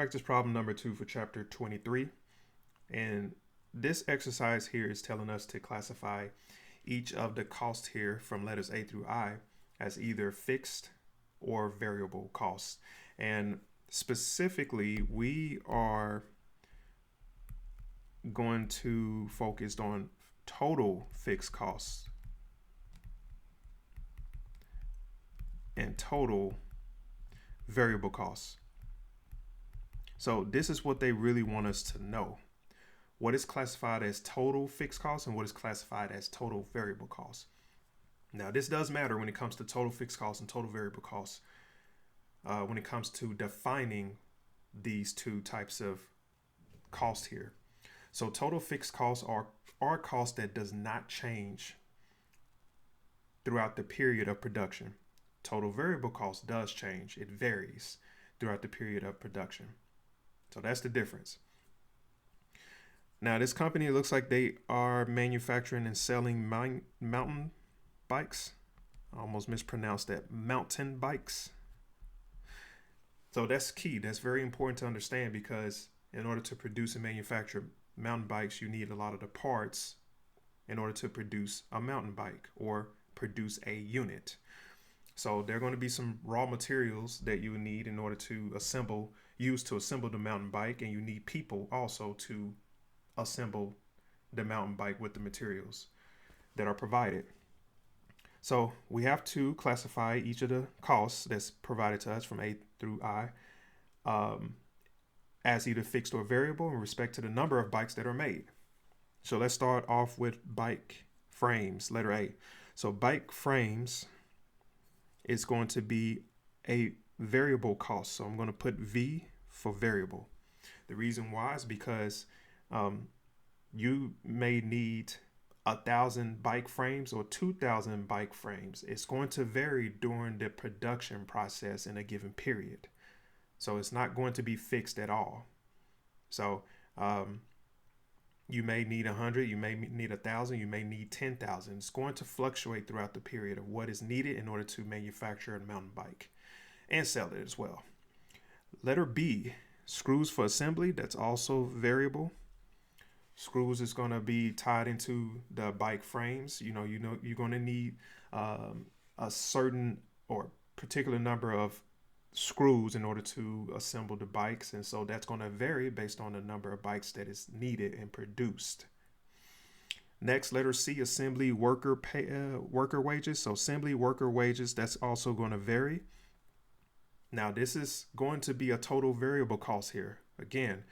Practice problem number 2 for chapter 23. And this exercise here is telling us to classify each of the costs here from letters A through I as either fixed or variable costs. And specifically, we are going to focus on total fixed costs and total variable costs. So this is what they really want us to know. What is classified as total fixed costs and what is classified as total variable costs. Now, this does matter when it comes to total fixed costs and total variable costs, when it comes to defining these two types of cost here. So total fixed costs are costs that does not change throughout the period of production. Total variable cost does change. It varies throughout the period of production. So that's the difference. Now, this company, it looks like they are manufacturing and selling mountain bikes. I almost mispronounced that. Mountain bikes. So that's key. That's very important to understand because in order to produce and manufacture mountain bikes, you need a lot of the parts in order to produce a mountain bike or produce a unit. So there are going to be some raw materials that you need in order to use to assemble the mountain bike, and you need people also to assemble the mountain bike with the materials that are provided. So we have to classify each of the costs that's provided to us from A through I as either fixed or variable in respect to the number of bikes that are made. So let's start off with bike frames, letter A. So bike frames is going to be a variable cost. So I'm going to put V for variable. The reason why is because you may need 1,000 bike frames or 2,000 bike frames. It's going to vary during the production process in a given period. So it's not going to be fixed at all. So you may need 100, you may need 1,000, you may need 10,000. It's going to fluctuate throughout the period of what is needed in order to manufacture a mountain bike and sell it as well. Letter B, screws for assembly. That's also variable. Screws is going to be tied into the bike frames. You know, you're going to need a certain or particular number of screws in order to assemble the bikes, and so that's going to vary based on the number of bikes that is needed and produced. Next, letter C, assembly worker wages. So assembly worker wages, that's also going to vary. Now, this is going to be a total variable cost here. Again,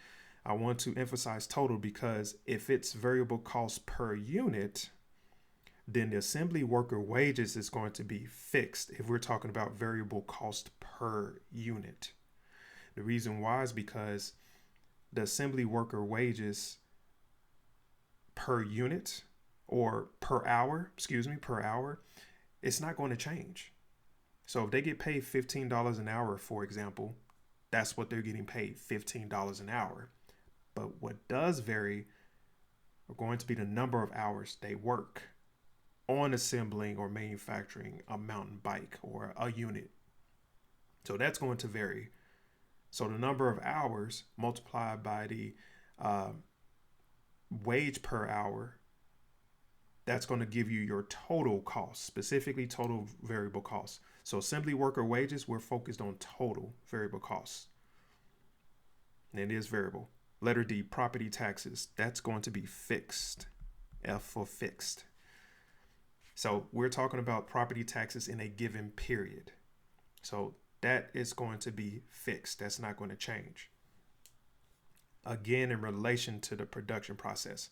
I want to emphasize total because if it's variable cost per unit, then the assembly worker wages is going to be fixed if we're talking about variable cost per unit. The reason why is because the assembly worker wages per unit or per hour, it's not going to change. So if they get paid $15 an hour, for example, that's what they're getting paid, $15 an hour. But what does vary are going to be the number of hours they work on assembling or manufacturing a mountain bike or a unit. So that's going to vary. So the number of hours multiplied by the wage per hour, that's going to give you your total cost, specifically total variable costs. So assembly worker wages, we're focused on total variable costs. And it is variable. Letter D, property taxes, that's going to be fixed. F for fixed. So we're talking about property taxes in a given period. So that is going to be fixed. That's not going to change. Again, in relation to the production process.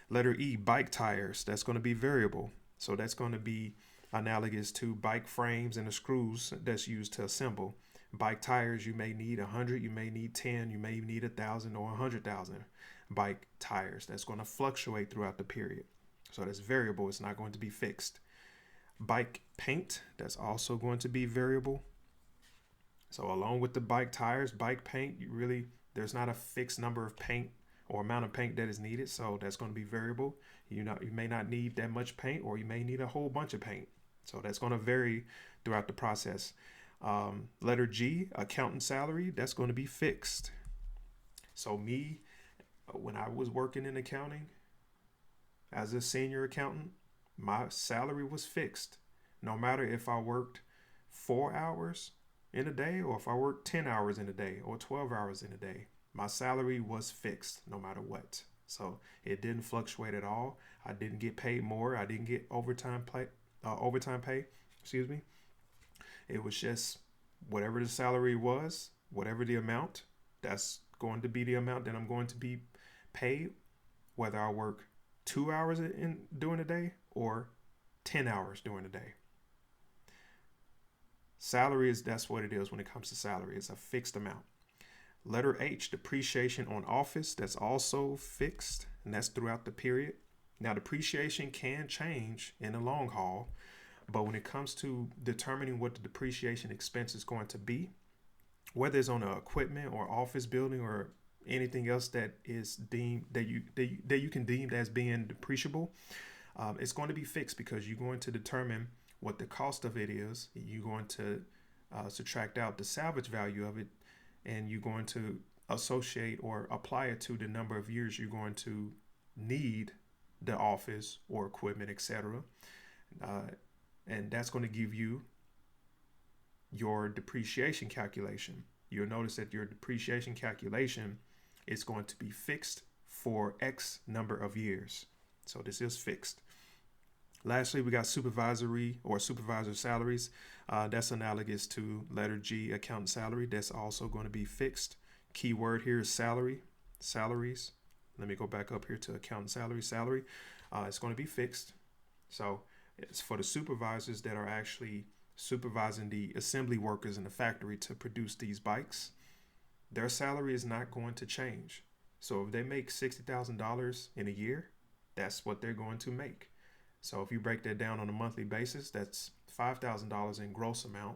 Letter E, bike tires, that's going to be variable. So that's going to be analogous to bike frames and the screws that's used to assemble. Bike tires, you may need 100, you may need 10, you may need 1,000 or 100,000 bike tires. That's going to fluctuate throughout the period. So that's variable. It's not going to be fixed. Bike paint, that's also going to be variable. So along with the bike tires, bike paint, there's not a fixed number of paint or amount of paint that is needed. So that's going to be variable. You may not need that much paint, or you may need a whole bunch of paint. So that's going to vary throughout the process. Letter G, accountant salary, that's going to be fixed. So me, when I was working in accounting as a senior accountant, my salary was fixed. No matter if I worked 4 hours in a day or if I worked 10 hours in a day or 12 hours in a day, my salary was fixed no matter what. So it didn't fluctuate at all. I didn't get paid more. I didn't get overtime pay. Excuse me. It was just whatever the salary was, whatever the amount, that's going to be the amount that I'm going to be paid, whether I work 2 hours during the day or 10 hours during the day. Salary is that's what it is when it comes to salary. It's a fixed amount. Letter H, depreciation on office, that's also fixed, and that's throughout the period. Now, depreciation can change in the long haul, but when it comes to determining what the depreciation expense is going to be, whether it's on an equipment or office building or anything else that is deemed that you can deem as being depreciable, it's going to be fixed because you're going to determine what the cost of it is. You're going to subtract out the salvage value of it, and you're going to associate or apply it to the number of years you're going to need the office or equipment, etc. And that's going to give you your depreciation calculation. You'll notice that your depreciation calculation is going to be fixed for X number of years. So this is fixed. Lastly, we got supervisory or supervisor salaries. That's analogous to letter G, accountant salary. That's also going to be fixed. Key word here is salary, salaries. Let me go back up here to accountant salary. It's going to be fixed. So it's for the supervisors that are actually supervising the assembly workers in the factory to produce these bikes. Their salary is not going to change. So if they make $60,000 in a year, that's what they're going to make. So if you break that down on a monthly basis, that's $5,000 in gross amount.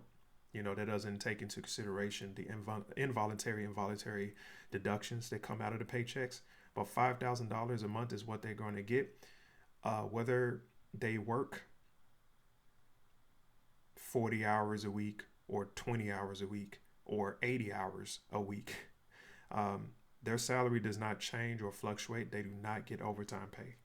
That doesn't take into consideration the involuntary and voluntary deductions that come out of the paychecks. But $5,000 a month is what they're going to get, whether they work 40 hours a week or 20 hours a week or 80 hours a week. Their salary does not change or fluctuate. They do not get overtime pay.